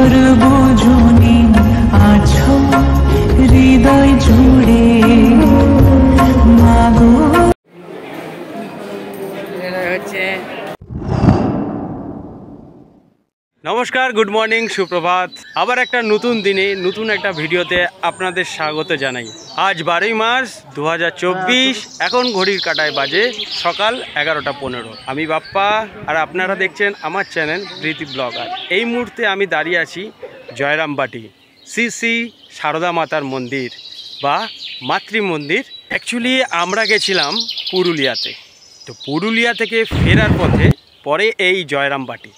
সর্বজনী আছো হৃদয় জুড়ে মাগো। নমস্কার, গুড মর্নিং, সুপ্রভাত। আবার একটা নতুন দিনে নতুন একটা ভিডিওতে আপনাদের স্বাগত জানাই। আজ 12ই মার্চ 2024, এখন ঘড়ির কাঁটায় বাজে সকাল 11:15। আমি বাপ্পা আর আপনারা দেখছেন আমার চ্যানেল প্রীতি ব্লগার। এই মুহূর্তে আমি দাঁড়িয়ে আছি জয়রামবাটি শ্রী শ্রী সারদা মাতার মন্দির বা মাতৃ মন্দির। অ্যাকচুয়ালি আমরা গেছিলাম পুরুলিয়াতে, তো পুরুলিয়া থেকে ফেরার পথে পরে এই জয়রামবাটি।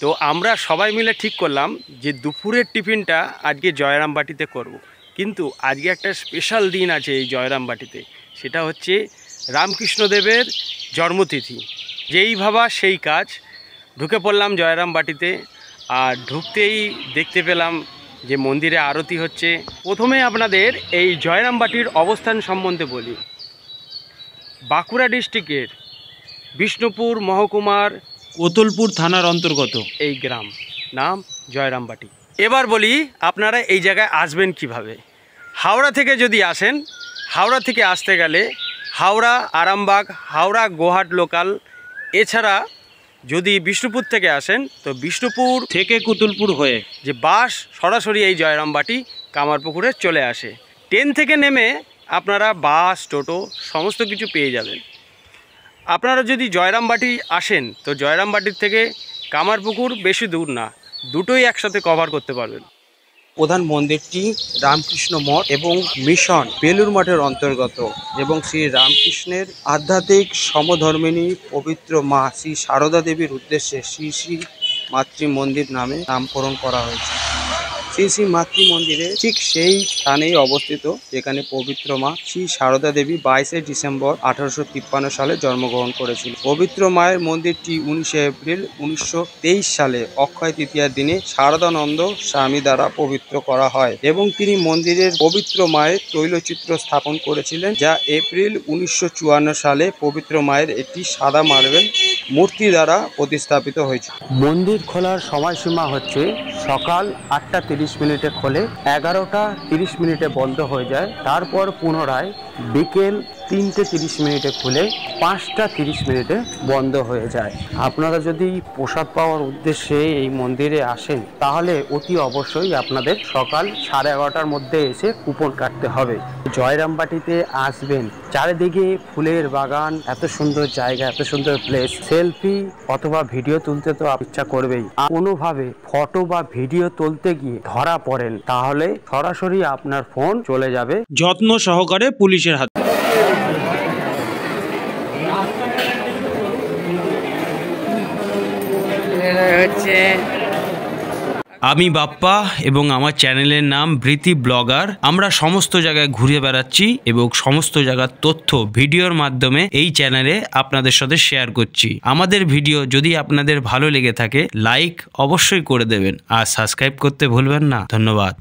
তো আমরা সবাই মিলে ঠিক করলাম যে দুপুরের টিফিনটা আজকে জয়রামবাটিতে করব। কিন্তু আজকে একটা স্পেশাল দিন আছে এই জয়রামবাটিতে, সেটা হচ্ছে রামকৃষ্ণদেবের জন্মতিথি। যেই ভাবা সেই কাজ, ঢুকে পড়লাম জয়রামবাটিতে। আর ঢুকতেই দেখতে পেলাম যে মন্দিরে আরতি হচ্ছে। প্রথমে আপনাদের এই জয়রামবাটির অবস্থান সম্বন্ধে বলি। বাঁকুড়া ডিস্ট্রিক্টের বিষ্ণুপুর মহকুমার কোতুলপুর থানার অন্তর্গত এই গ্রাম, নাম জয়রামবাটি। এবার বলি আপনারা এই জায়গায় আসবেন কিভাবে। হাওড়া থেকে যদি আসেন, হাওড়া থেকে আসতে গেলে হাওড়া আরামবাগ, হাওড়া গোহাট লোকাল। এছাড়া যদি বিষ্ণুপুর থেকে আসেন তো বিষ্ণুপুর থেকে কুতুলপুর হয়ে যে বাস সরাসরি এই জয়রামবাটি কামারপুকুরে চলে আসে। ট্রেন থেকে নেমে আপনারা বাস, টোটো সমস্ত কিছু পেয়ে যাবেন। আপনারা যদি জয়রামবাটি আসেন তো জয়রামবাটির থেকে কামারপুকুর বেশি দূর না, দুটোই একসাথে কভার করতে পারবেন। প্রধান মন্দিরটি রামকৃষ্ণ মঠ এবং মিশন বেলুর মঠের অন্তর্গত এবং শ্রী রামকৃষ্ণের আধ্যাত্মিক সমধর্মিণী পবিত্র মা শ্রী সারদা দেবীর উদ্দেশ্যে শ্রী শ্রী মাতৃ মন্দির নামে নামকরণ করা হয়েছে। শ্রী শ্রী মাতৃ মন্দিরে ঠিক সেই স্থানেই অবস্থিত যেখানে পবিত্র মা শ্রী সারদা দেবী 22শে ডিসেম্বর 1853 সালে জন্মগ্রহণ করেছিল। পবিত্র মায়ের মন্দিরটি 19শে এপ্রিল 1923 সালে অক্ষয় তৃতীয়ার দিনে শারদানন্দ স্বামী দ্বারা পবিত্র করা হয় এবং তিনি মন্দিরের পবিত্র মায়ের তৈলচিত্র স্থাপন করেছিলেন, যা এপ্রিল 1954 সালে পবিত্র মায়ের একটি সাদা মার্বেল মূর্তি দ্বারা প্রতিস্থাপিত হয়েছে। মন্দির খোলার সময়সীমা হচ্ছে সকাল 8:30 খোলে, 11:30 বন্ধ হয়ে যায়। তারপর পুনরায় বিকেল 3:30 খুলে 5:30 বন্ধ হয়ে যায়। আপনারা যদি প্রসাদ পাওয়ার উদ্দেশ্যে এই মন্দিরে আসেন তাহলে অতি অবশ্যই আপনাদের সকাল 11:30টার মধ্যে এসে কুপন কাটতে হবে। জয়রামবাটিতে আসবেন, চারিদিকে ফুলের বাগান, এত সুন্দর জায়গা, এত সুন্দর প্লেস। সেলফি অথবা ভিডিও তুলতে তো ইচ্ছা করবেই। কোনোভাবে ফটো বা ভিডিও তুলতে গিয়ে ধরা পড়েন তাহলে সরাসরি আপনার ফোন চলে যাবে যত্ন সহকারে পুলিশের হাতে। আমি বাপ্পা এবং আমার চ্যানেলের নাম প্রীতি ব্লগার। আমরা সমস্ত জায়গায় ঘুরে বেড়াচ্ছি এবং সমস্ত জায়গার তথ্য ভিডিওর মাধ্যমে এই চ্যানেলে আপনাদের সাথে শেয়ার করছি। আমাদের ভিডিও যদি আপনাদের ভালো লেগে থাকে লাইক অবশ্যই করে দেবেন আর সাবস্ক্রাইব করতে ভুলবেন না। ধন্যবাদ।